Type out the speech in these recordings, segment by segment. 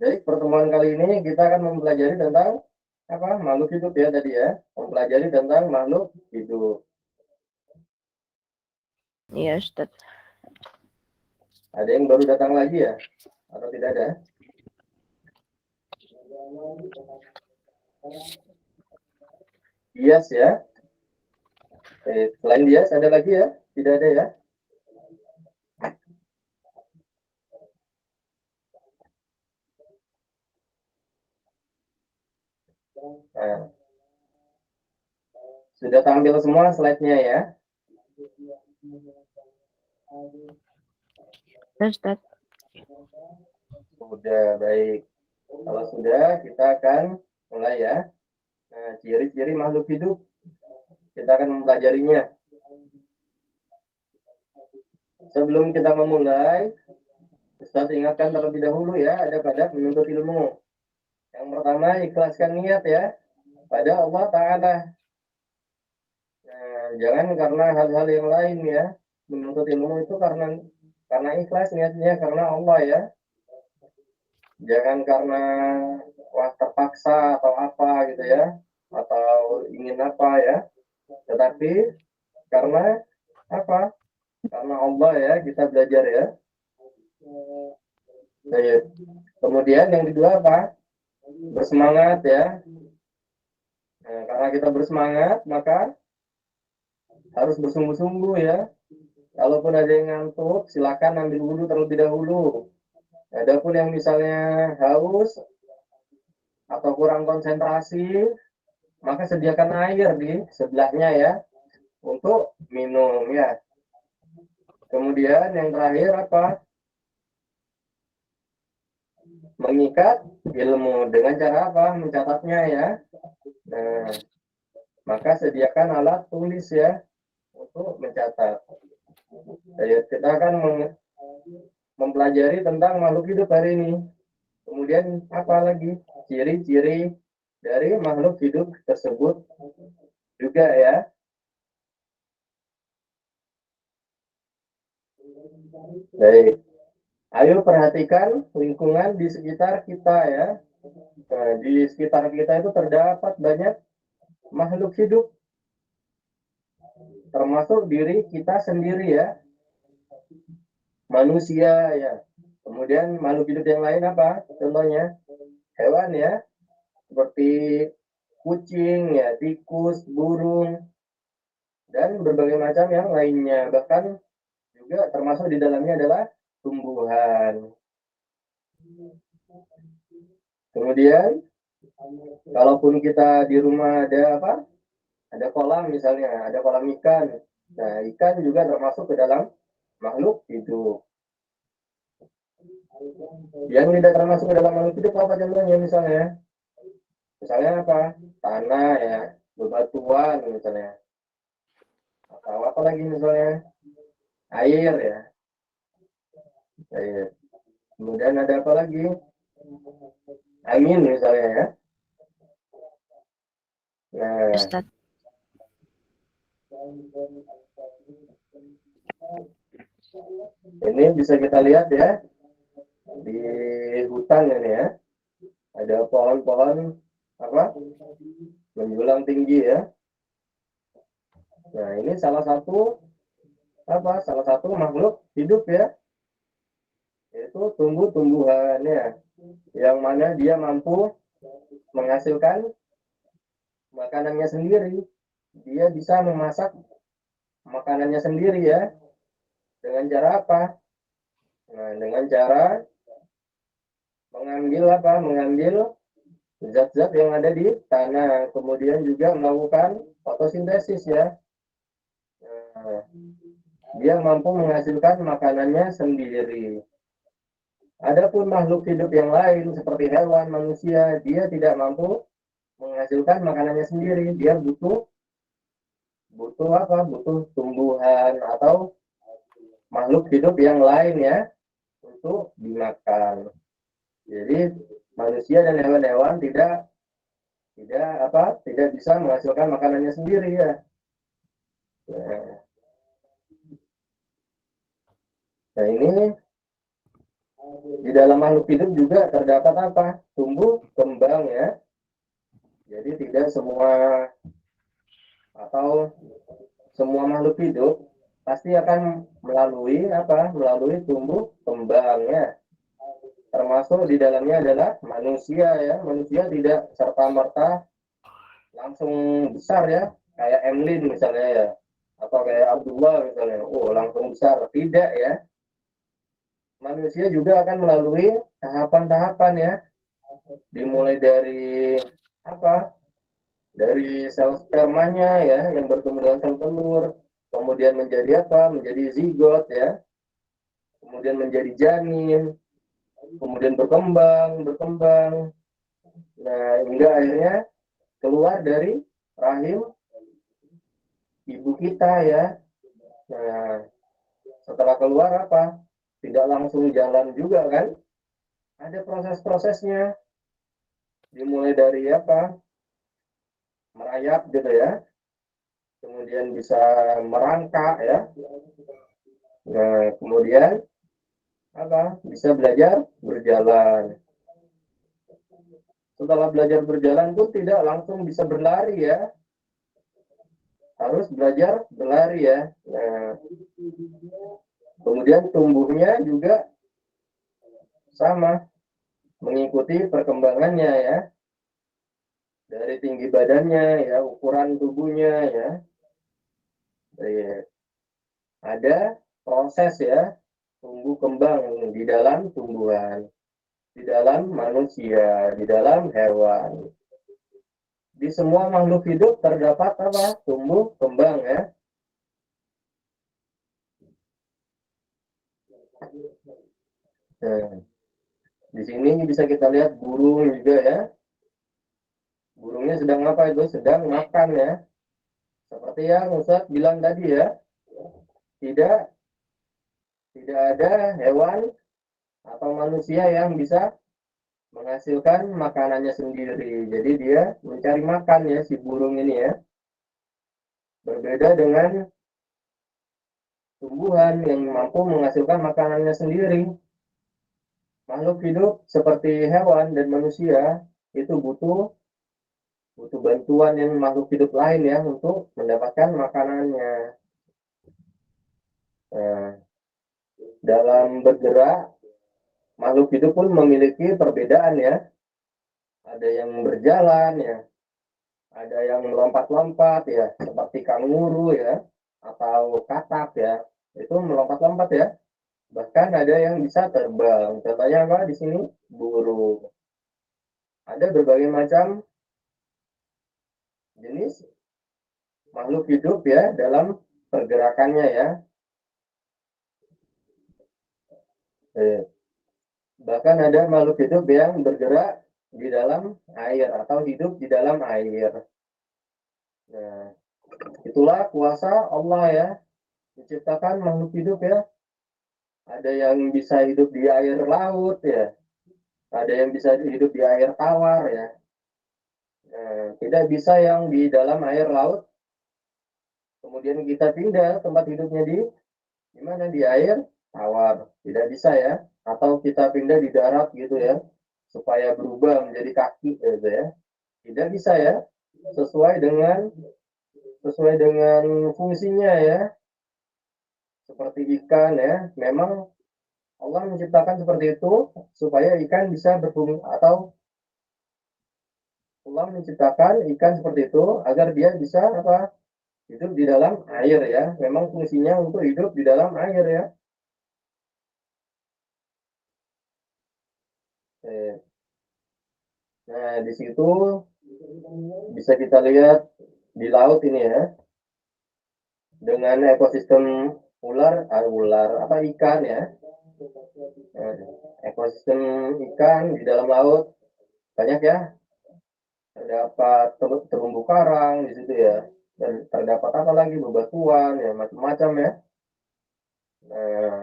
Jadi pertemuan kali ini kita akan mempelajari tentang apa? Makhluk hidup ya tadi ya. Mempelajari tentang makhluk hidup. Iya, Ustaz. Ada yang baru datang lagi ya? Atau tidak ada? Yes ya. Selain Dias ada lagi ya? Tidak ada ya? Nah, sudah tampil semua slide-nya ya? Ustaz. Sudah, baik. Kalau sudah, kita akan mulai ya. Nah, ciri-ciri makhluk hidup. Kita akan mempelajarinya. Sebelum kita memulai, Ustaz ingatkan terlebih dahulu ya, ada pada menuntut ilmu. Yang pertama, ikhlaskan niat ya, pada Allah Ta'ala. Nah, jangan karena hal-hal yang lain ya. Menuntut ilmu itu karena ikhlas niatnya, karena Allah ya. Jangan karena wah terpaksa atau apa gitu ya, atau ingin apa ya, tetapi karena apa? Karena Allah ya kita belajar ya. Baik. Kemudian yang kedua apa? Bersemangat ya. Nah, karena kita bersemangat maka harus bersungguh-sungguh ya. Kalaupun ada yang ngantuk, silakan ambil wudhu terlebih dahulu. Adapun yang misalnya haus atau kurang konsentrasi, maka sediakan air di sebelahnya ya untuk minum ya. Kemudian yang terakhir apa? Mengikat ilmu dengan cara apa? Mencatatnya ya. Nah, maka sediakan alat tulis ya untuk mencatat. Jadi kita akan mempelajari tentang makhluk hidup hari ini. Kemudian apa lagi? Ciri-ciri dari makhluk hidup tersebut juga ya. Baik. Ayo perhatikan lingkungan di sekitar kita ya. Nah, di sekitar kita itu terdapat banyak makhluk hidup, termasuk diri kita sendiri ya, manusia ya. Kemudian makhluk hidup yang lain apa? Contohnya hewan ya, seperti kucing ya, tikus, burung, dan berbagai macam yang lainnya. Bahkan juga termasuk di dalamnya adalah tumbuhan. Kemudian kalaupun kita di rumah ada apa? Ada kolam misalnya, ada kolam ikan. Nah, ikan juga termasuk ke dalam makhluk hidup. Yang tidak termasuk ke dalam makhluk hidup apa contohnya misalnya? Misalnya apa? Tanah ya, bebatuan misalnya. Atau apa lagi misalnya? Air ya. Air. Kemudian ada apa lagi? Angin misalnya ya. Nah, Ustaz. ini bisa kita lihat ya di hutan ini ya. Ada pohon-pohon apa? Menjulang tinggi ya. Nah, ini salah satu apa? Salah satu makhluk hidup ya. Yaitu tumbuh-tumbuhannya yang mana dia mampu menghasilkan makanannya sendiri. Dia bisa memasak makanannya sendiri ya. Dengan cara apa? Nah, dengan cara mengambil apa? Mengambil zat-zat yang ada di tanah. Kemudian juga melakukan fotosintesis ya. Nah, dia mampu menghasilkan makanannya sendiri. Adapun makhluk hidup yang lain seperti hewan, manusia, dia tidak mampu menghasilkan makanannya sendiri. Dia butuh butuh apa? Butuh tumbuhan atau makhluk hidup yang lain ya untuk dimakan. Jadi manusia dan hewan-hewan tidak apa? Tidak bisa menghasilkan makanannya sendiri ya. Nah, ini Di dalam makhluk hidup juga terdapat apa? Tumbuh kembang ya. Jadi tidak semua atau semua makhluk hidup pasti akan melalui apa? Melalui tumbuh kembangnya. Termasuk di dalamnya adalah manusia ya. Manusia tidak serta-merta langsung besar ya. Kayak Emlin misalnya ya. Atau kayak Abdullah misalnya. Oh, langsung besar. Tidak ya. Manusia juga akan melalui tahapan-tahapan ya. Dimulai dari apa? Dari sel spermanya ya yang bertemu dengan sel telur, kemudian menjadi apa? Menjadi zigot ya, kemudian menjadi janin, kemudian berkembang. Nah, hingga akhirnya keluar dari rahim ibu kita ya. Nah, setelah keluar apa? Tidak langsung jalan juga kan? Ada proses-prosesnya. Dimulai dari apa? Merayap gitu ya. Kemudian bisa merangkak ya. Nah, kemudian apa? Bisa belajar berjalan. Setelah belajar berjalan pun tidak langsung bisa berlari ya. Harus belajar berlari ya. Nah, kemudian tumbuhnya juga sama, mengikuti perkembangannya ya. Dari tinggi badannya ya, ukuran tubuhnya ya. Ada proses ya, tumbuh kembang di dalam tumbuhan, di dalam manusia, di dalam hewan. Di semua makhluk hidup terdapat apa? Tumbuh kembang ya. Nah, di sini bisa kita lihat burung juga ya. Burungnya sedang apa itu? Sedang makan ya. Seperti yang Ustaz bilang tadi ya. Tidak tidak ada hewan atau manusia yang bisa menghasilkan makanannya sendiri. Jadi dia mencari makan ya si burung ini ya. Berbeda dengan tumbuhan yang mampu menghasilkan makanannya sendiri. Makhluk hidup seperti hewan dan manusia itu butuh butuh bantuan yang makhluk hidup lain ya untuk mendapatkan makanannya. Nah, dalam bergerak, makhluk hidup pun memiliki perbedaan ya. Ada yang berjalan ya, ada yang melompat-lompat ya, seperti kanguru ya, atau katak ya. Itu melompat-lompat ya. Bahkan ada yang bisa terbang. Contohnya apa di sini? Burung. Ada berbagai macam jenis makhluk hidup ya dalam pergerakannya ya. Bahkan ada makhluk hidup yang bergerak di dalam air atau hidup di dalam air. Nah, itulah kuasa Allah ya, menciptakan makhluk hidup ya. Ada yang bisa hidup di air laut ya, ada yang bisa hidup di air tawar ya. Nah, tidak bisa yang di dalam air laut, kemudian kita pindah tempat hidupnya di mana di air tawar, tidak bisa ya. Atau kita pindah di darat gitu ya, supaya berubah menjadi kaki gitu ya. Tidak bisa ya, sesuai dengan sesuai dengan fungsinya ya, seperti ikan ya. Memang Allah menciptakan seperti itu supaya ikan bisa berfungsi, atau Allah menciptakan ikan seperti itu agar dia bisa apa? Hidup di dalam air ya. Memang fungsinya untuk hidup di dalam air ya. Nah, di situ bisa kita lihat di laut ini ya, dengan ekosistem ular apa ikan ya. Nah, ekosistem ikan di dalam laut banyak ya, terdapat terumbu karang di situ ya, dan terdapat apa lagi bebatuan ya, macam-macam ya. Nah,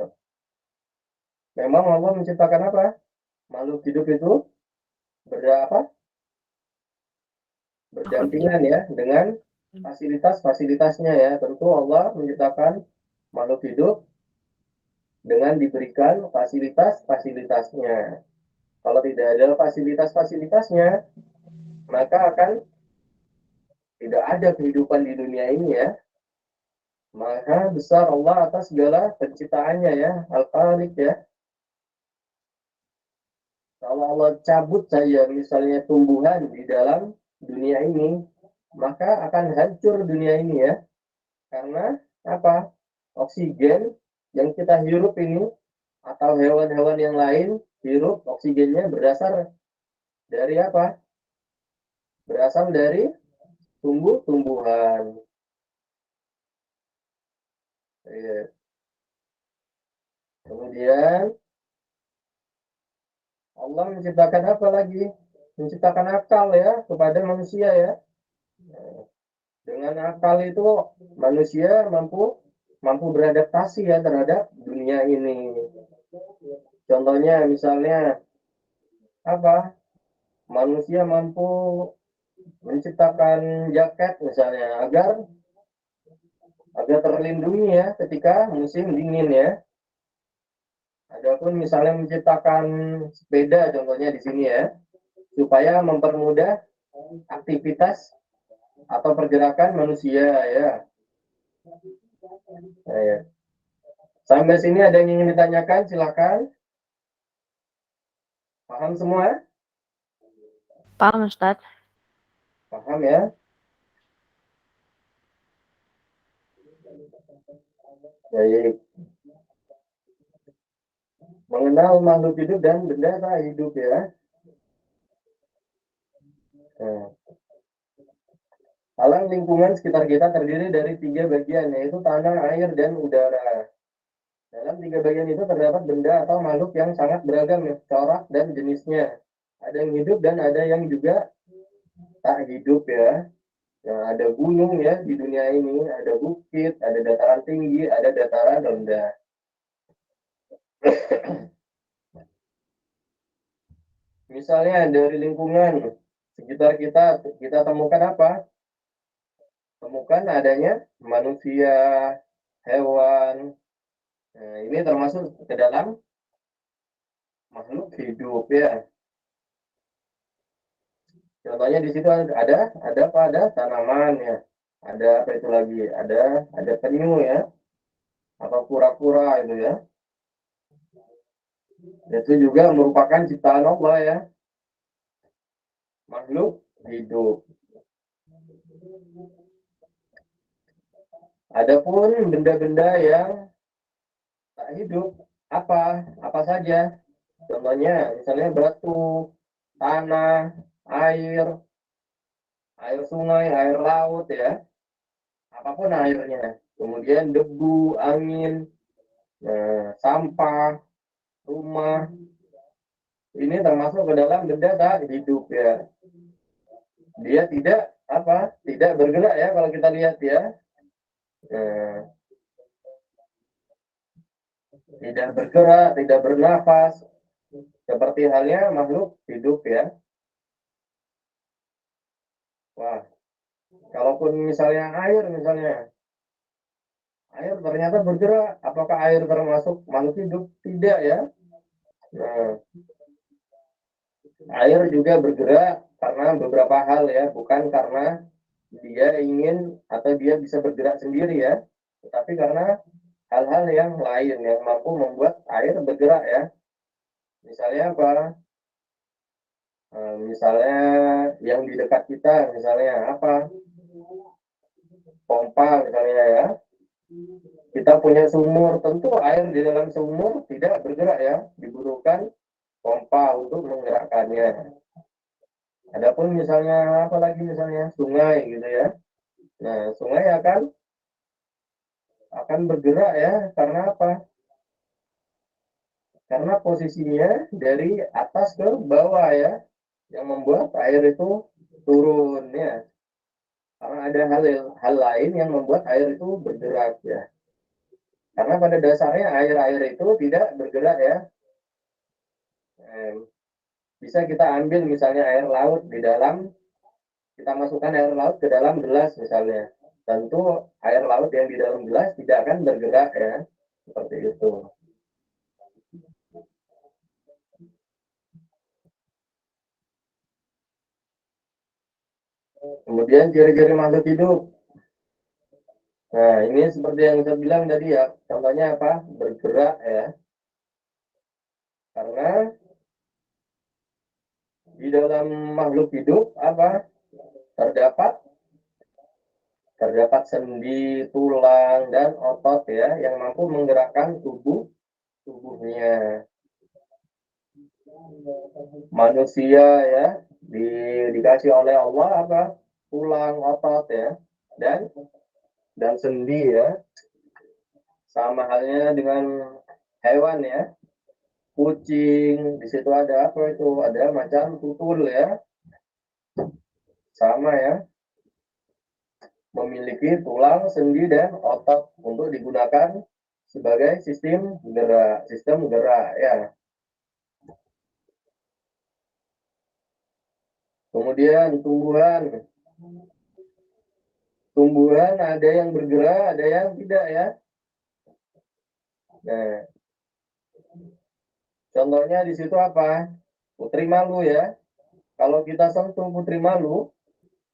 memang Allah menciptakan apa? Makhluk hidup itu berapa? Berdampingan ya dengan fasilitas-fasilitasnya ya. Tentu Allah menciptakan makhluk hidup dengan diberikan fasilitas-fasilitasnya. Kalau tidak ada fasilitas-fasilitasnya, maka akan tidak ada kehidupan di dunia ini ya. Maka besar Allah atas segala penciptaannya ya, Al-Khaliq ya. Kalau Allah cabut saja misalnya tumbuhan di dalam dunia ini, maka akan hancur dunia ini ya. Karena apa? Oksigen yang kita hirup ini atau hewan-hewan yang lain hirup oksigennya berasal dari apa? Berasal dari tumbuh-tumbuhan. Ya. Kemudian Allah menciptakan apa lagi? Menciptakan akal ya kepada manusia ya. Dengan akal itu manusia mampu beradaptasi ya terhadap dunia ini. Contohnya misalnya apa? Manusia mampu menciptakan jaket misalnya agar terlindungi ya ketika musim dingin ya. Adapun misalnya menciptakan sepeda contohnya di sini ya, supaya mempermudah aktivitas atau pergerakan manusia ya. Nah, ya. Sampai sini ada yang ingin ditanyakan, silakan. Paham semua? Paham, Ustadz. Paham ya? Baik. Mengenal makhluk hidup dan benda tak hidup ya. Nah, alam lingkungan sekitar kita terdiri dari 3 bagian, yaitu tanah, air, dan udara. Dalam 3 bagian itu terdapat benda atau makhluk yang sangat beragam ya, corak dan jenisnya. Ada yang hidup dan ada yang juga tak hidup ya. Nah, ada gunung ya di dunia ini, ada bukit, ada dataran tinggi, ada dataran rendah. Misalnya dari lingkungan sekitar kita temukan apa? Temukan adanya manusia, hewan. Nah, ini termasuk ke dalam makhluk hidup ya. Contohnya di situ ada apa? Ada tanaman ya. Ada apa itu lagi? Ada penyu ya, atau kura-kura itu ya. Itu juga merupakan ciptaan Allah ya, makhluk hidup. Adapun benda-benda yang tak hidup, apa saja? Contohnya misalnya batu, tanah, air, air sungai, air laut ya, apapun airnya. Kemudian debu, angin, sampah, rumah, ini termasuk ke dalam benda tak hidup ya. Dia tidak bergerak ya kalau kita lihat ya. Tidak bergerak, tidak bernafas, seperti halnya makhluk hidup ya. Wah, kalaupun misalnya air ternyata bergerak, apakah air termasuk makhluk hidup? Tidak ya. Nah, air juga bergerak karena beberapa hal ya, bukan karena dia ingin atau dia bisa bergerak sendiri ya, tetapi karena hal-hal yang lain yang mampu membuat air bergerak ya. Misalnya apa? Misalnya yang di dekat kita, misalnya apa? Pompa misalnya ya. Kita punya sumur, tentu air di dalam sumur tidak bergerak ya, dibutuhkan pompa untuk menggerakkannya. Adapun misalnya apalagi misalnya sungai gitu ya. Nah, sungai akan bergerak ya, karena apa? Karena posisinya dari atas ke bawah ya, yang membuat air itu turun ya. Karena ada hal lain yang membuat air itu bergerak ya. Karena pada dasarnya air-air itu tidak bergerak ya. Bisa kita ambil misalnya air laut di dalam, kita masukkan air laut ke dalam gelas misalnya. Tentu air laut yang di dalam gelas tidak akan bergerak ya. Seperti itu. Kemudian ciri-ciri makhluk hidup. Nah, ini seperti yang saya bilang tadi ya, contohnya apa? Bergerak ya. Karena di dalam makhluk hidup apa? Terdapat sendi, tulang, dan otot ya yang mampu menggerakkan tubuhnya. Manusia ya dikasih oleh Allah apa? Tulang, otot ya, dan sendi ya. Sama halnya dengan hewan ya. Kucing, di situ ada apa itu? Ada macam tutul ya. Sama ya. Memiliki tulang, sendi, dan otot untuk digunakan sebagai sistem gerak ya. Kemudian tumbuhan ada yang bergerak, ada yang tidak ya. Nah, contohnya di situ apa? Putri malu ya. Kalau kita sentuh putri malu,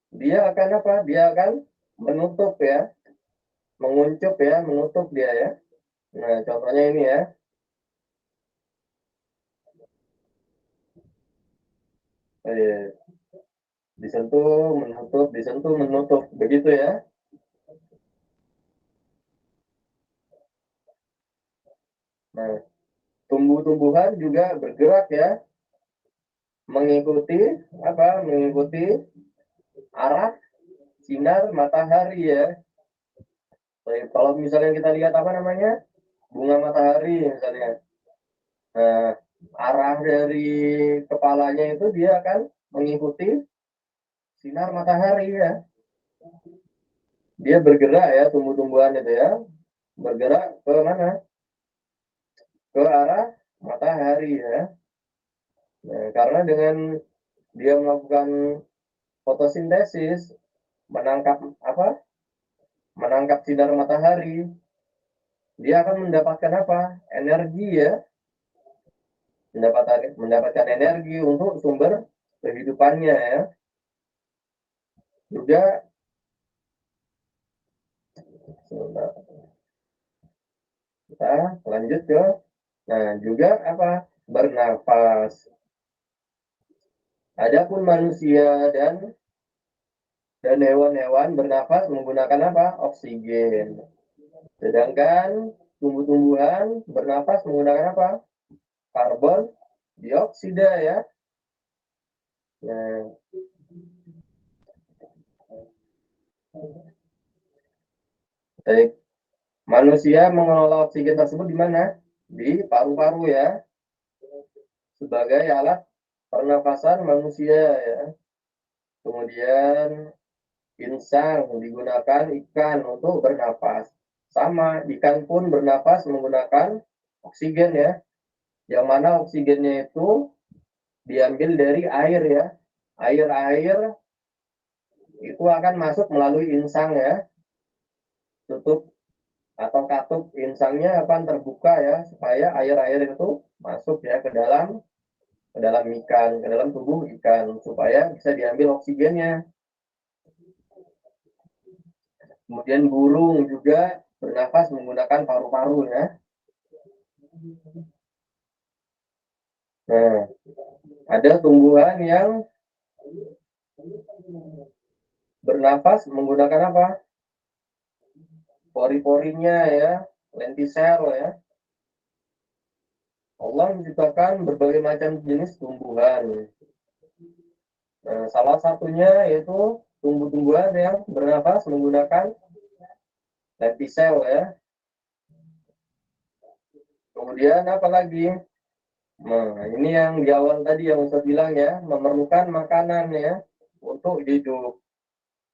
dia akan apa? Dia akan menutup ya, menguncup ya, menutup dia ya. Nah, contohnya ini ya. Disentuh, menutup, begitu ya. Nah, tumbuh-tumbuhan juga bergerak ya, mengikuti apa? Mengikuti arah sinar matahari ya. Kalau misalnya kita lihat apa namanya? Bunga matahari misalnya. Nah, arah dari kepalanya itu dia akan mengikuti sinar matahari ya. Dia bergerak ya, tumbuh-tumbuhan itu ya. Bergerak ke mana? Ke arah matahari ya. Nah, karena dengan dia melakukan fotosintesis, menangkap apa? Menangkap sinar matahari, dia akan mendapatkan apa? Energi ya. Mendapatkan energi untuk sumber kehidupannya ya. Juga kita lanjut ke juga apa? Bernafas. Adapun manusia dan hewan-hewan bernafas menggunakan apa? Oksigen. Sedangkan tumbuh-tumbuhan bernafas menggunakan apa? Karbon dioksida ya. Nah, baik. Manusia mengelola oksigen tersebut di mana? Di paru-paru ya. Sebagai alat pernafasan manusia ya. Kemudian insang digunakan ikan untuk bernapas. Sama, ikan pun bernapas menggunakan oksigen ya. Yang mana oksigennya itu diambil dari air ya. Air itu akan masuk melalui insang ya. Tutup atau katup insangnya akan terbuka ya supaya air itu masuk ya ke dalam ikan, ke dalam tubuh ikan supaya bisa diambil oksigennya. Kemudian burung juga bernafas menggunakan paru-paru ya. Nah, ada tumbuhan yang bernafas menggunakan apa? Pori-porinya ya, lentisel ya. Allah menciptakan berbagai macam jenis tumbuhan. Nah, salah satunya yaitu tumbuh-tumbuhan yang bernafas menggunakan lentisel ya. Kemudian apa lagi? Nah, ini yang di awal tadi yang saya bilang ya, memerlukan makanan ya untuk hidup.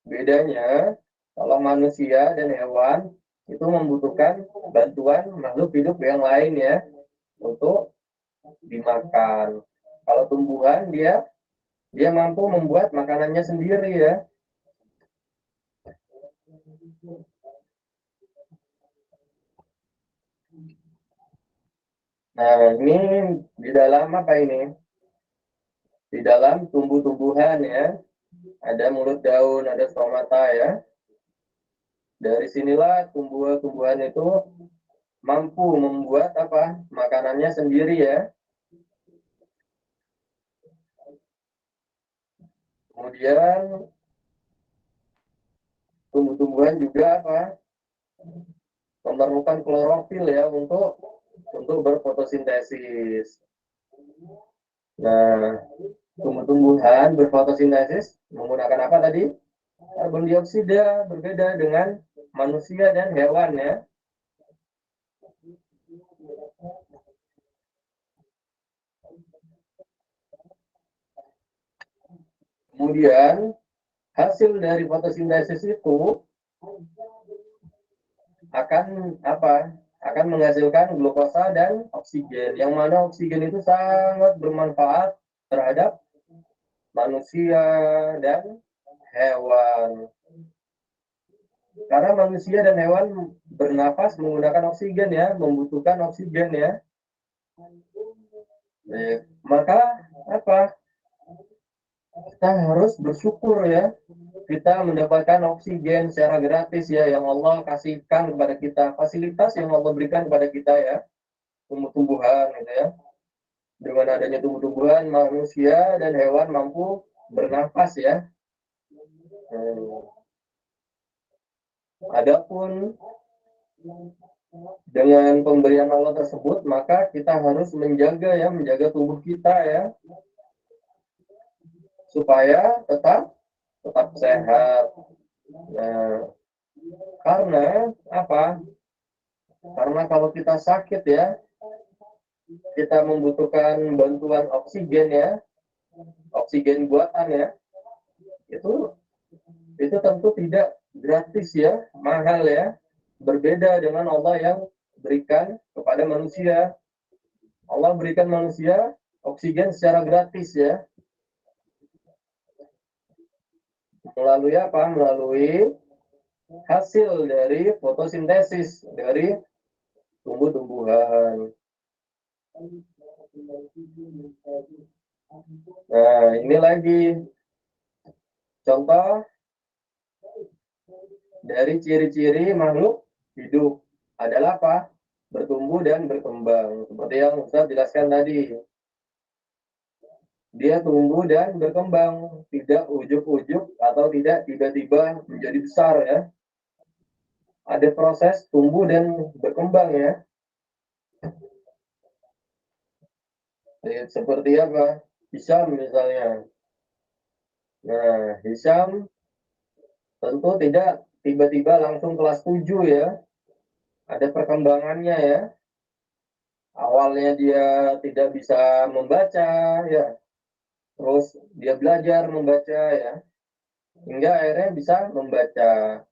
Bedanya, kalau manusia dan hewan itu membutuhkan bantuan makhluk hidup yang lain ya untuk dimakan. Kalau tumbuhan dia mampu membuat makanannya sendiri ya. Nah, ini di dalam apa ini? Di dalam tumbuh-tumbuhan ya. ada mulut daun, ada stomata ya. Dari sinilah tumbuhan-tumbuhan itu mampu membuat apa? Makanannya sendiri ya. Kemudian tumbuh-tumbuhan juga apa? Memerlukan klorofil ya untuk berfotosintesis. Nah, tumbuh-tumbuhan berfotosintesis menggunakan apa tadi? Karbon dioksida, berbeda dengan manusia dan hewan ya. Kemudian hasil dari fotosintesis itu akan apa? Akan menghasilkan glukosa dan oksigen. Yang mana oksigen itu sangat bermanfaat terhadap manusia dan hewan. Karena manusia dan hewan bernapas menggunakan oksigen ya, membutuhkan oksigen ya. Maka apa? Kita harus bersyukur ya, kita mendapatkan oksigen secara gratis ya, yang Allah kasihkan kepada kita, fasilitas yang Allah berikan kepada kita ya, tumbuh-tumbuhan gitu ya. Dengan adanya tumbuh-tumbuhan, manusia dan hewan mampu bernafas ya. Adapun dengan pemberian Allah tersebut, maka kita harus menjaga ya, menjaga tubuh kita ya, supaya tetap sehat. Nah, karena apa? Karena kalau kita sakit ya, kita membutuhkan bantuan oksigen ya, oksigen buatan ya, itu tentu tidak gratis ya, mahal ya, berbeda dengan Allah yang berikan kepada manusia. Allah berikan manusia oksigen secara gratis ya, melalui apa? Melalui hasil dari fotosintesis dari tumbuh-tumbuhan. Nah, ini lagi contoh dari ciri-ciri makhluk hidup adalah apa? Bertumbuh dan berkembang. Seperti yang Ustaz jelaskan tadi. Dia tumbuh dan berkembang, tidak ujuk-ujuk atau tidak tiba-tiba menjadi besar ya. Ada proses tumbuh dan berkembang ya. Seperti apa? Hisham misalnya. Nah, Hisham tentu tidak tiba-tiba langsung kelas 7 ya. Ada perkembangannya ya. Awalnya dia tidak bisa membaca ya. Terus dia belajar membaca ya. Hingga akhirnya bisa membaca.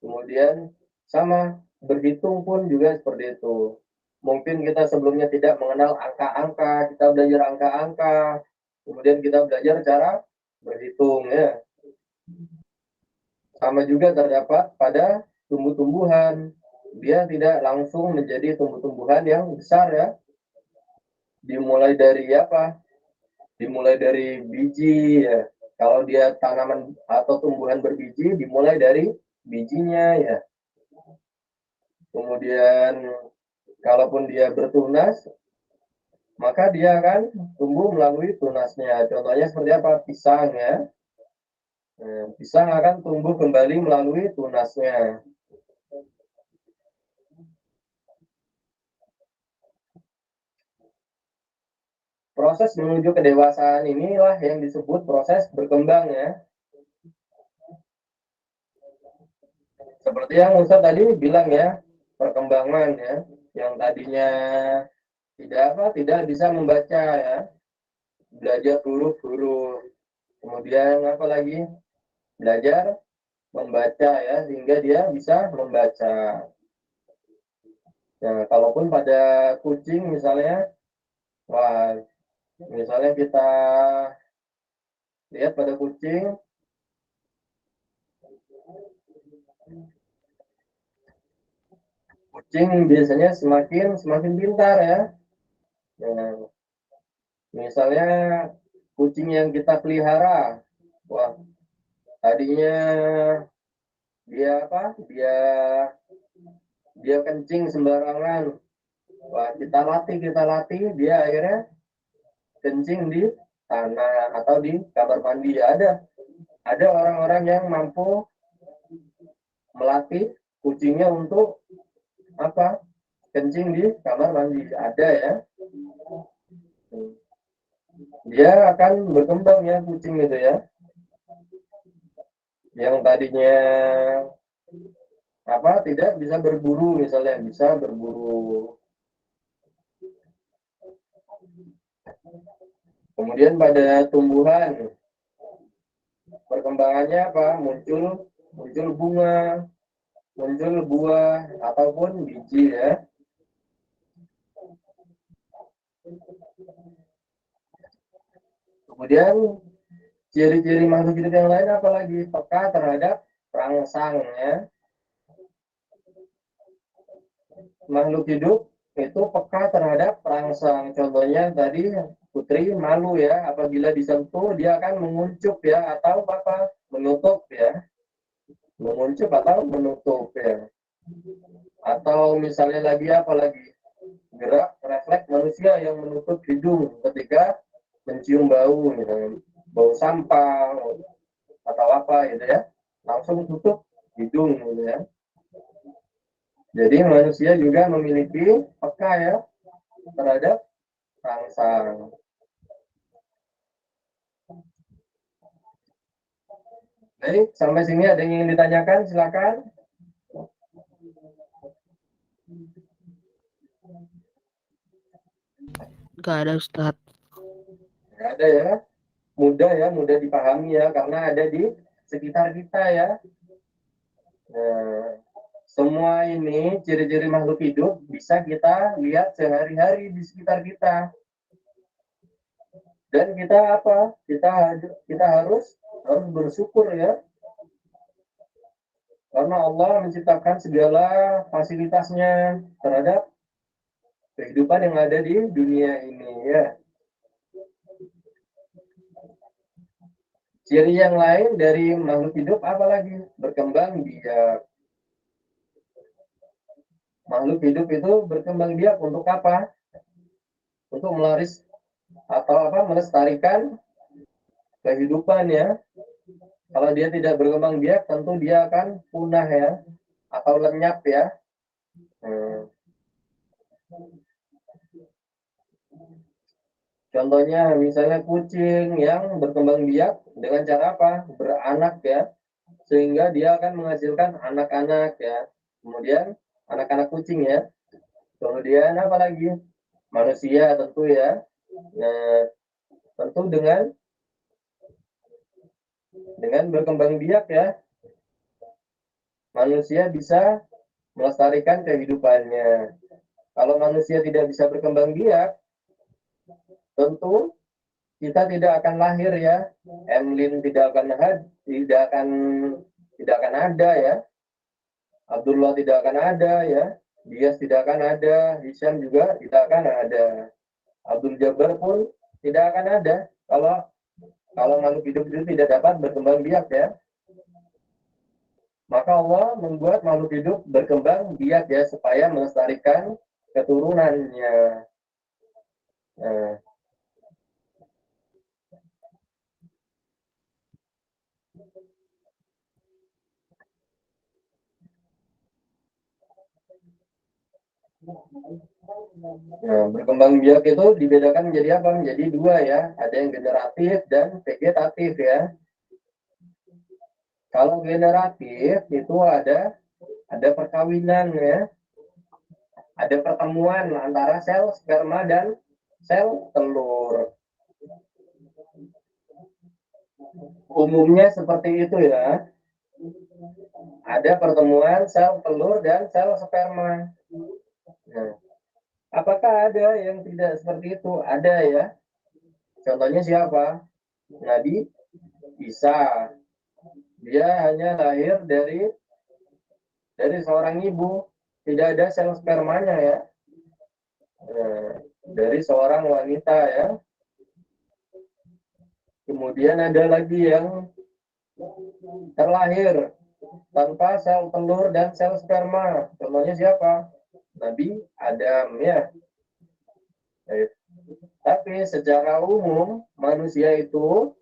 Kemudian sama berhitung pun juga seperti itu. Mungkin kita sebelumnya tidak mengenal angka-angka, kita belajar angka-angka. Kemudian kita belajar cara berhitung ya. Sama juga terdapat pada tumbuh-tumbuhan. Dia tidak langsung menjadi tumbuh-tumbuhan yang besar ya. Dimulai dari apa? Dimulai dari biji ya. Kalau dia tanaman atau tumbuhan berbiji, dimulai dari bijinya ya. Kemudian kalaupun dia bertunas, maka dia akan tumbuh melalui tunasnya. Contohnya seperti apa? Pisang ya. Pisang akan tumbuh kembali melalui tunasnya. Proses menuju kedewasaan inilah yang disebut proses berkembang ya. Seperti yang Ustaz tadi bilang ya, perkembangan ya, yang tadinya tidak bisa membaca ya, belajar huruf-huruf. Kemudian apa lagi? Belajar membaca ya, sehingga dia bisa membaca. Nah, kalaupun pada kucing misalnya, wah, misalnya kita lihat pada kucing, biasanya semakin pintar ya. Nah, misalnya kucing yang kita pelihara, wah, tadinya dia apa? Dia kencing sembarangan. Wah, kita latih, dia akhirnya kencing di tanah atau di kamar mandi. Ada orang-orang yang mampu melatih kucingnya untuk apa? Kencing di kamar mandi. Ada ya. Dia akan berkembang ya kucing itu ya. Yang tadinya apa tidak bisa berburu misalnya, bisa berburu. Kemudian pada tumbuhan perkembangannya apa? Muncul bunga, muncul buah ataupun biji ya. Kemudian ciri-ciri makhluk hidup yang lain apalagi? Peka terhadap perangsang ya. Makhluk hidup itu peka terhadap perangsang. Contohnya tadi putri malu ya, apabila disentuh dia akan menguncup ya atau apa? Menutup ya. Menguncup atau menutup ya. Atau misalnya lagi apalagi? Gerak refleks manusia yang menutup hidung ketika mencium bau misalnya bau sampah atau apa gitu ya, langsung tutup hidung gitu ya. Jadi manusia juga memiliki peka ya terhadap rangsang. Baik, sampai sini ada yang ingin ditanyakan, silakan. Gak ada Ustadz. Nggak ada ya, mudah dipahami ya, karena ada di sekitar kita ya. Nah, semua ini ciri-ciri makhluk hidup bisa kita lihat sehari-hari di sekitar kita. Dan kita apa? Kita harus bersyukur ya. Karena Allah menciptakan segala fasilitasnya terhadap kehidupan yang ada di dunia ini ya. Ciri yang lain dari makhluk hidup apalagi? Berkembang biak. Makhluk hidup itu berkembang biak untuk apa? Untuk melaris atau apa? Melestarikan kehidupan ya. Kalau dia tidak berkembang biak, tentu dia akan punah ya, atau lenyap ya. Contohnya misalnya kucing yang berkembang biak dengan cara apa? Beranak ya, sehingga dia akan menghasilkan anak-anak ya. Kemudian anak-anak kucing ya. Kemudian apa lagi? Manusia tentu ya. Nah, tentu dengan berkembang biak ya, manusia bisa melestarikan kehidupannya. Kalau manusia tidak bisa berkembang biak, tentu kita tidak akan lahir ya. Emlin tidak akan ada ya. Abdullah tidak akan ada ya. Dias tidak akan ada. Hisham juga tidak akan ada. Abdul Jabbar pun tidak akan ada kalau makhluk hidup itu tidak dapat berkembang biak ya. Maka Allah membuat makhluk hidup berkembang biak ya supaya melestarikan keturunannya. Nah, berkembang biak itu dibedakan menjadi apa? Menjadi dua ya. Ada yang generatif dan vegetatif ya. Kalau generatif itu ada perkawinan ya. Ada pertemuan antara sel sperma dan sel telur. Umumnya seperti itu ya. Ada pertemuan sel telur dan sel sperma. Nah, apakah ada yang tidak seperti itu? Ada ya. Contohnya siapa? Nabi Isa. Dia hanya lahir dari seorang ibu. Tidak ada sel spermanya ya. Dari seorang wanita ya. Kemudian ada lagi yang terlahir tanpa sel telur dan sel sperma. Contohnya siapa? Nabi Adam ya. Tapi secara umum manusia itu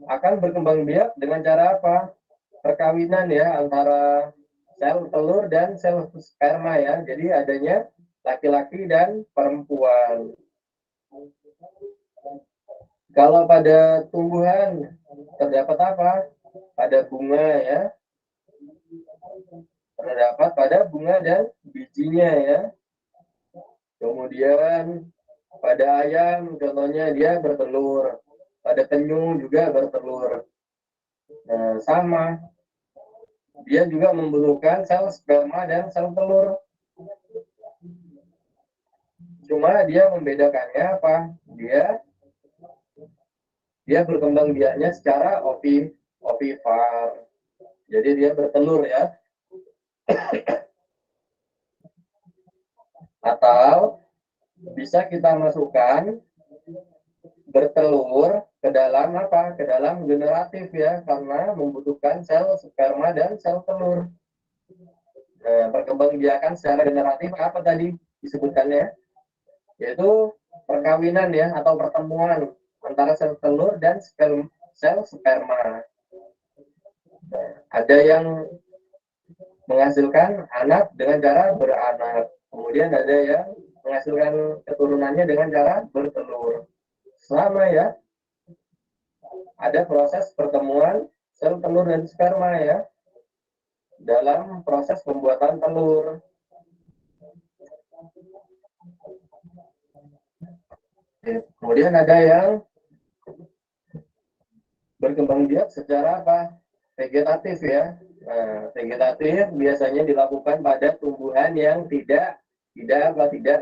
akan berkembang biak dengan cara apa? Perkawinan ya antara sel telur dan sel sperma ya. Jadi adanya laki-laki dan perempuan. Kalau pada tumbuhan terdapat apa? Pada bunga ya. Terdapat pada bunga dan bijinya ya. Kemudian pada ayam contohnya dia bertelur. Pada penyu juga bertelur. Nah, sama. Dia juga membutuhkan sel sperma dan sel telur. Cuma dia membedakannya apa? Dia berkembang biaknya secara ovivar. Jadi dia bertelur ya. Atau bisa kita masukkan bertelur ke dalam apa? Ke dalam generatif ya, karena membutuhkan sel sperma dan sel telur. Nah, perkembangbiakan secara generatif apa tadi disebutkannya? Yaitu perkawinan ya atau pertemuan antara sel telur dan sel sperma. Nah, ada yang menghasilkan anak dengan cara beranak. Kemudian ada yang menghasilkan keturunannya dengan cara bertelur. Sama ya, ada proses pertemuan sel telur dan sperma ya dalam proses pembuatan telur. Kemudian ada yang berkembang biak secara apa? Vegetatif ya. Nah, vegetatif biasanya dilakukan pada tumbuhan yang tidak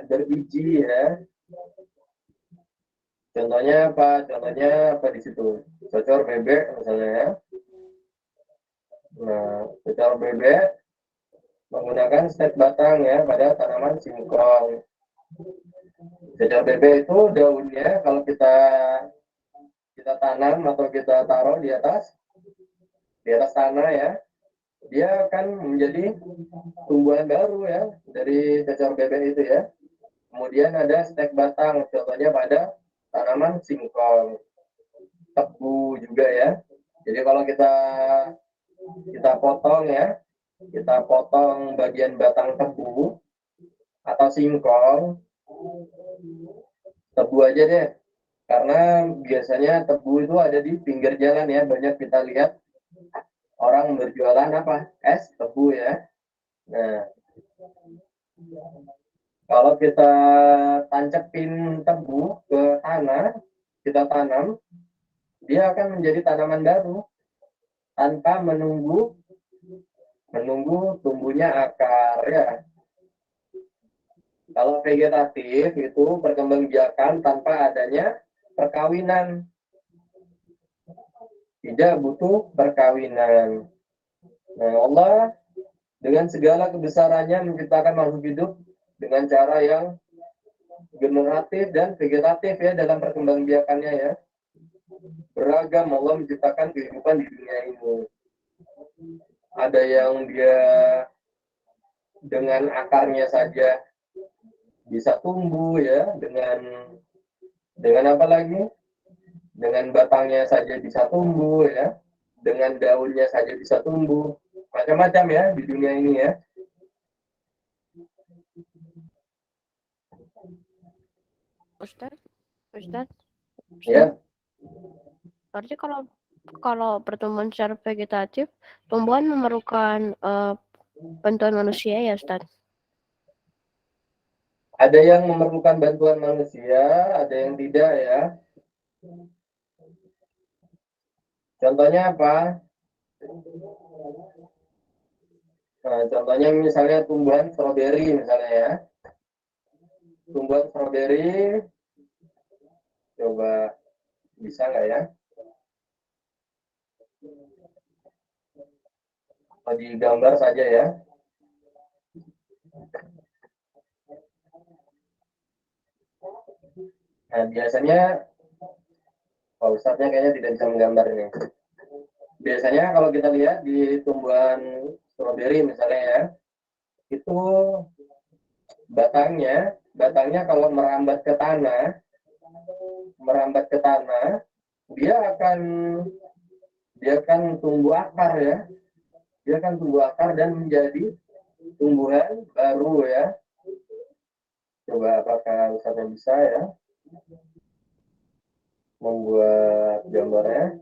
berbiji ya. Contohnya apa? Contohnya apa di situ? Cocor bebek misalnya ya. Nah, cocor bebek menggunakan stek batang ya pada tanaman singkong. Cocor bebek itu daunnya kalau kita tanam atau kita taruh di atas tanah ya, dia akan menjadi tumbuhan baru ya dari cocor bebek itu ya. Kemudian ada stek batang, contohnya pada tanaman singkong, tebu juga ya. Jadi kalau kita potong ya, kita potong bagian batang tebu atau singkong, tebu aja deh, karena biasanya tebu itu ada di pinggir jalan ya, banyak kita lihat orang berjualan apa? Es tebu ya. Nah, kalau kita tancepin tebu ke tanah, kita tanam, dia akan menjadi tanaman baru tanpa menunggu tumbuhnya akar ya. Kalau vegetatif itu perkembangbiakan tanpa adanya perkawinan. Tidak butuh perkawinan. Nah, Allah dengan segala kebesarannya menciptakan makhluk hidup dengan cara yang generatif dan vegetatif ya dalam perkembangbiakannya ya. Beragam Allah menciptakan kehidupan di dunia ini. Ada yang dia dengan akarnya saja bisa tumbuh ya, dengan apa lagi? Dengan batangnya saja bisa tumbuh ya, dengan daunnya saja bisa tumbuh, macam-macam ya di dunia ini ya. Ustadz, Ustadz, Ya, berarti kalau pertumbuhan secara vegetatif, tumbuhan memerlukan bantuan manusia ya, Ustadz? ada yang memerlukan bantuan manusia, ada yang tidak ya. Contohnya apa? Nah, contohnya misalnya tumbuhan stroberi misalnya ya. Tumbuhan stroberi, coba bisa nggak ya? Di gambar saja ya. Nah, biasanya Pak Ustadznya kayaknya tidak bisa menggambar ini. biasanya kalau kita lihat di tumbuhan stroberi misalnya ya, itu batangnya kalau merambat ke tanah, dia akan tumbuh akar ya, dia akan tumbuh akar dan menjadi tumbuhan baru ya. Coba apakah Ustaznya bisa ya membuat gambarnya.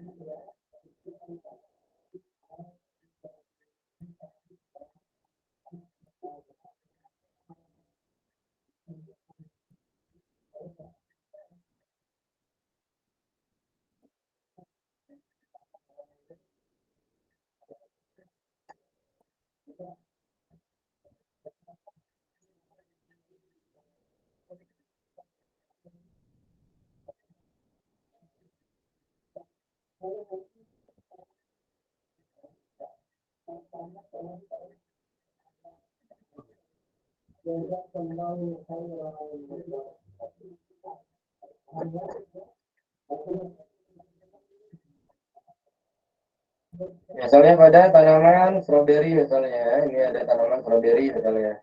Misalnya pada tanaman stroberi misalnya, ini ada tanaman stroberi misalnya.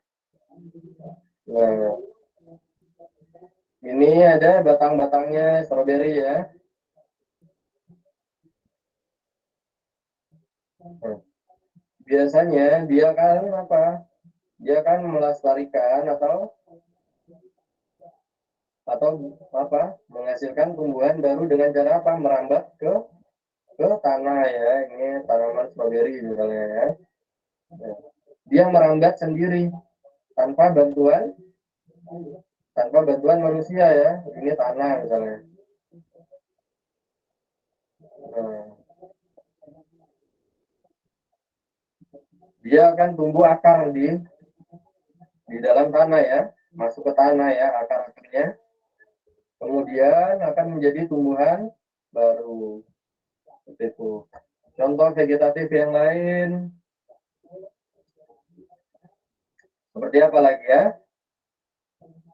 Nah, ini ada batang-batangnya stroberi ya. Nah, biasanya dia kan apa? Dia kan melestarikan atau apa? Menghasilkan tumbuhan baru dengan cara apa? Merambat ke tanah ya. Ini tanaman stroberi misalnya ya. Nah, dia merambat sendiri tanpa bantuan manusia ya. Ini tanah misalnya. Nah, dia akan tumbuh akar di dalam tanah ya, masuk ke tanah ya akar-akarnya. Kemudian akan menjadi tumbuhan baru. Seperti itu. Contoh vegetatif yang lain seperti apa lagi ya?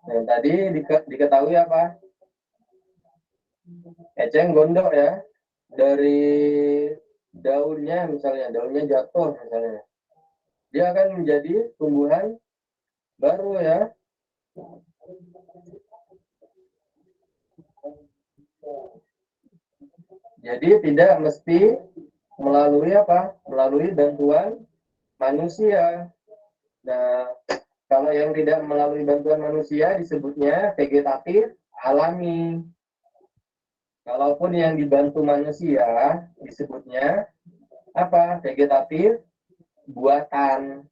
Yang tadi diketahui apa? Eceng gondok ya. Dari daunnya misalnya, daunnya jatuh misalnya. Dia akan menjadi tumbuhan baru ya. Jadi tidak mesti melalui apa? Melalui bantuan manusia. Nah, kalau yang tidak melalui bantuan manusia disebutnya vegetatif alami. Kalaupun yang dibantu manusia disebutnya apa? Vegetatif buatan.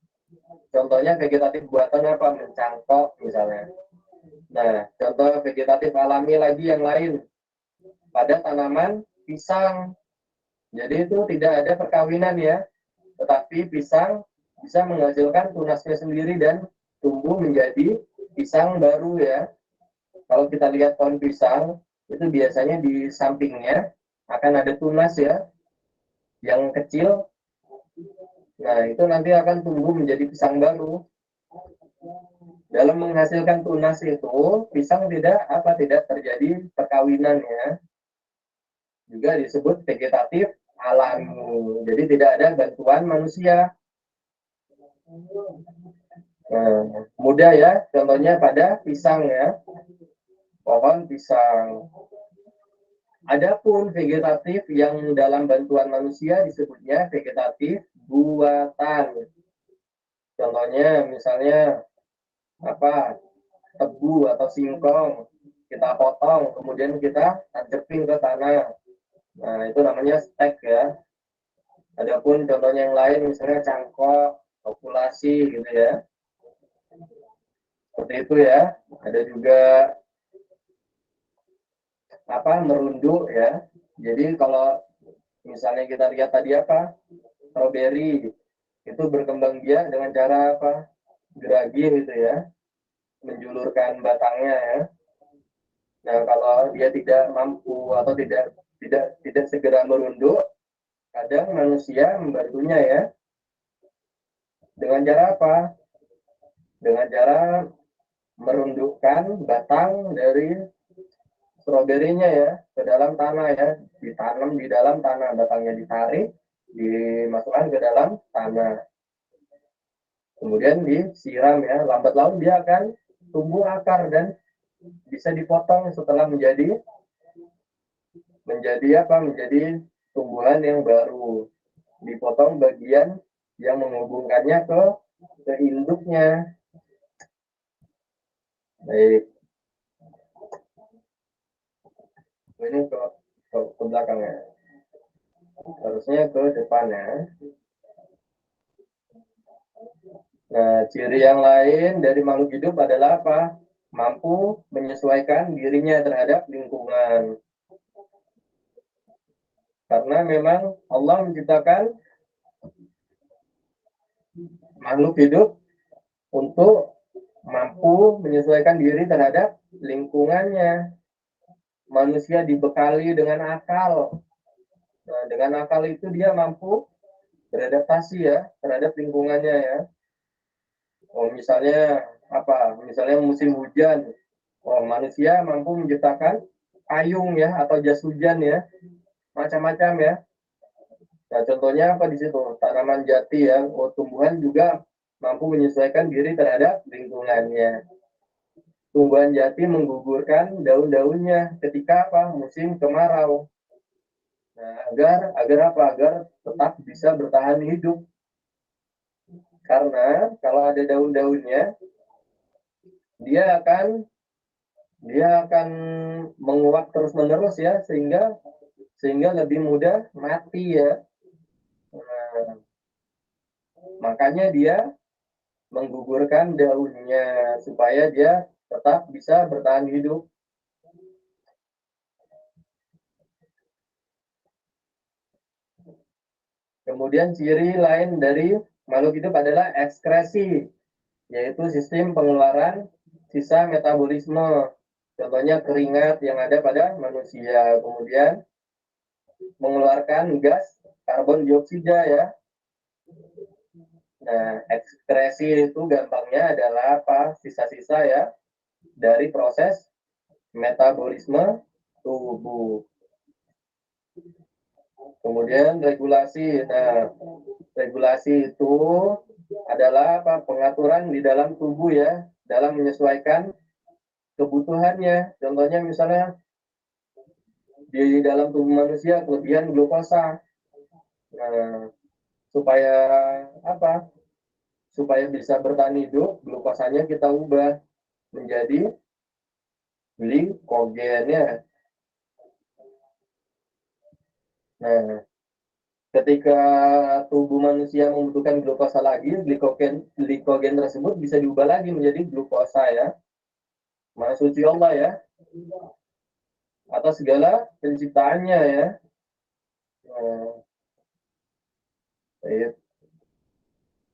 Contohnya vegetatif buatan apa? Mencangkok misalnya. Nah, contoh vegetatif alami lagi yang lain pada tanaman pisang. Jadi itu tidak ada perkawinan ya, tetapi pisang bisa menghasilkan tunasnya sendiri dan tumbuh menjadi pisang baru ya. Kalau kita lihat pohon pisang, itu biasanya di sampingnya akan ada tunas ya, yang kecil. Nah, itu nanti akan tumbuh menjadi pisang baru. Dalam menghasilkan tunas itu, pisang tidak terjadi perkawinan ya. Juga disebut vegetatif alami. Jadi tidak ada bantuan manusia. Nah, mudah ya, contohnya pada pisang ya, pohon pisang. Adapun vegetatif yang dalam bantuan manusia disebutnya vegetatif buatan. Contohnya misalnya apa? Tebu atau singkong kita potong, kemudian kita tancepin ke tanah. Nah, itu namanya stek ya. Adapun contohnya yang lain misalnya cangkok, populasi gitu ya. Seperti itu ya. Ada juga apa? Merunduk ya. Jadi kalau misalnya kita lihat tadi apa? Strawberry itu berkembang biak dengan cara apa? Geragi gitu ya. Menjulurkan batangnya ya. Nah, kalau dia tidak mampu atau tidak segera merunduk, kadang manusia membantunya ya. Dengan cara apa? Dengan cara merundukkan batang dari stroberinya ya ke dalam tanah ya, ditanam di dalam tanah, batangnya ditarik, dimasukkan ke dalam tanah. Kemudian disiram ya, lambat laun dia akan tumbuh akar dan bisa dipotong setelah menjadi tumbuhan yang baru. Dipotong bagian yang menghubungkannya ke induknya. Baik. Ini ke belakangnya. Harusnya ke depannya. Nah, ciri yang lain dari makhluk hidup adalah apa? Mampu menyesuaikan dirinya terhadap lingkungan. Karena memang Allah menciptakan makhluk hidup untuk mampu menyesuaikan diri terhadap lingkungannya. Manusia dibekali dengan akal. Nah, dengan akal itu dia mampu beradaptasi ya terhadap lingkungannya ya. Oh, misalnya apa? Misalnya musim hujan. Oh, manusia mampu menciptakan payung ya atau jas hujan ya. Macam-macam ya. Nah, contohnya apa di situ? Tanaman jati ya. Oh, tumbuhan juga mampu menyesuaikan diri terhadap lingkungannya. Tumbuhan jati menggugurkan daun-daunnya ketika apa? Musim kemarau. Nah, agar apa? Agar tetap bisa bertahan hidup. Karena kalau ada daun-daunnya, dia akan menguap terus-menerus ya, sehingga lebih mudah mati ya. Nah, makanya dia menggugurkan daunnya supaya dia tetap bisa bertahan hidup. Kemudian ciri lain dari makhluk hidup adalah ekskresi, yaitu sistem pengeluaran sisa metabolisme. Contohnya keringat yang ada pada manusia. Kemudian mengeluarkan gas karbon dioksida ya. Nah, ekskresi itu gampangnya adalah apa? Sisa-sisa ya dari proses metabolisme tubuh. Kemudian regulasi. Nah, regulasi itu adalah apa? Pengaturan di dalam tubuh ya, dalam menyesuaikan kebutuhannya. Contohnya misalnya di dalam tubuh manusia kelebihan glukosa. Nah, supaya apa? Supaya bisa bertahan hidup, glukosanya kita ubah menjadi glikogen ya. Nah, ketika tubuh manusia membutuhkan glukosa lagi, glikogen tersebut bisa diubah lagi menjadi glukosa ya. Maha suci Allah ya, atas segala penciptaannya ya. Nah,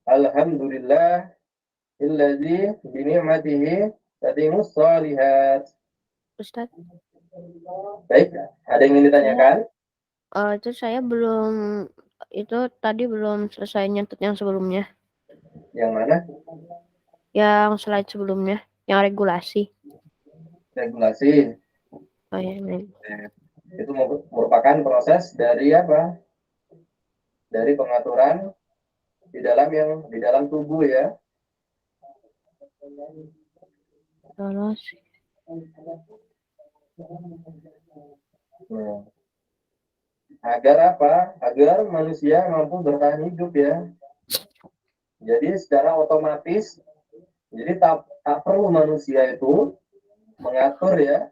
Alhamdulillah illadzi bi ni'matihi tatimmus shalihat. Ustaz. Baik, ada yang ingin ditanyakan? Itu saya tadi belum selesai nyentuh yang sebelumnya. Yang mana? Yang slide sebelumnya, yang regulasi. Regulasi. Oh ya, ini. Itu merupakan proses dari apa? Dari pengaturan di dalam tubuh ya. Terus Nah, agar apa? Agar manusia mampu bertahan hidup ya. Jadi secara otomatis, jadi tak perlu manusia itu mengatur ya.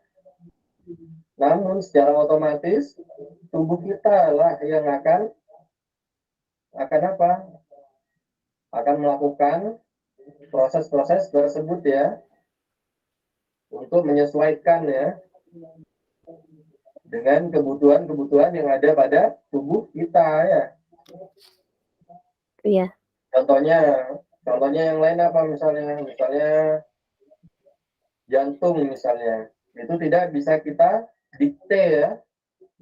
Namun secara otomatis tubuh kita lah yang akan apa? Akan melakukan proses-proses tersebut ya untuk menyesuaikan ya dengan kebutuhan-kebutuhan yang ada pada tubuh kita ya. iya. Contohnya yang lain apa misalnya jantung misalnya itu tidak bisa kita dikte ya,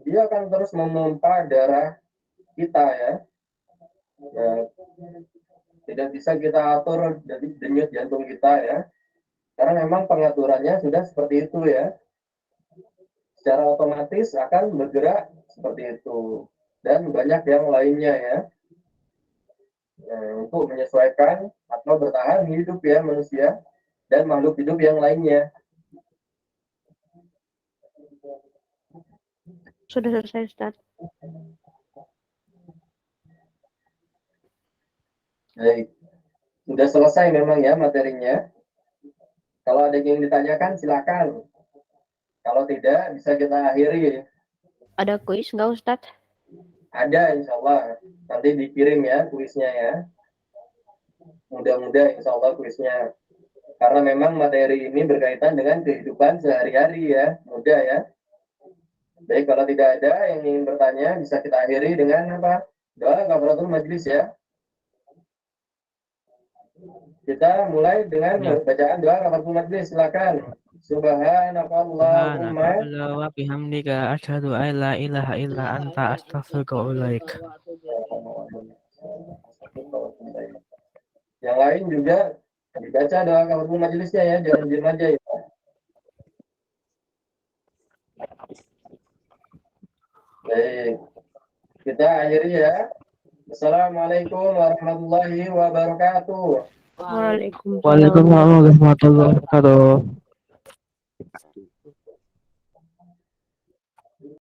dia akan terus memompa darah kita ya. Nah, tidak bisa kita atur dari denyut jantung kita ya, karena memang pengaturannya sudah seperti itu ya, secara otomatis akan bergerak seperti itu. dan banyak yang lainnya ya. Nah, untuk menyesuaikan atau bertahan hidup ya manusia dan makhluk hidup yang lainnya. Sudah selesai, Ustaz. Baik. Sudah selesai memang ya materinya. Kalau ada yang ditanyakan silakan. Kalau tidak bisa kita akhiri. Ada kuis nggak, Ustaz? Ada insya Allah. Nanti dikirim ya kuisnya ya. Mudah-mudahan insya Allah kuisnya. Karena memang materi ini berkaitan dengan kehidupan sehari-hari ya. Mudah ya. Baik, kalau tidak ada yang ingin bertanya, bisa kita akhiri dengan apa? Doa kafaratul majlis ya. Kita mulai dengan Ya. bacaan doa kafaratul majlis. Silakan. Subhanakallahumma Subhanaka wa bihamdika asyhadu an la ilaha illa anta astaghfiruka wa atubu ilaik. Yang lain juga dibaca doa kafaratul majlisnya ya, jangan diam aja ya. Baik. Kita akhiri ya. Assalamualaikum warahmatullahi wabarakatuh. Waalaikumsalam. Waalaikumsalam warahmatullahi wabarakatuh.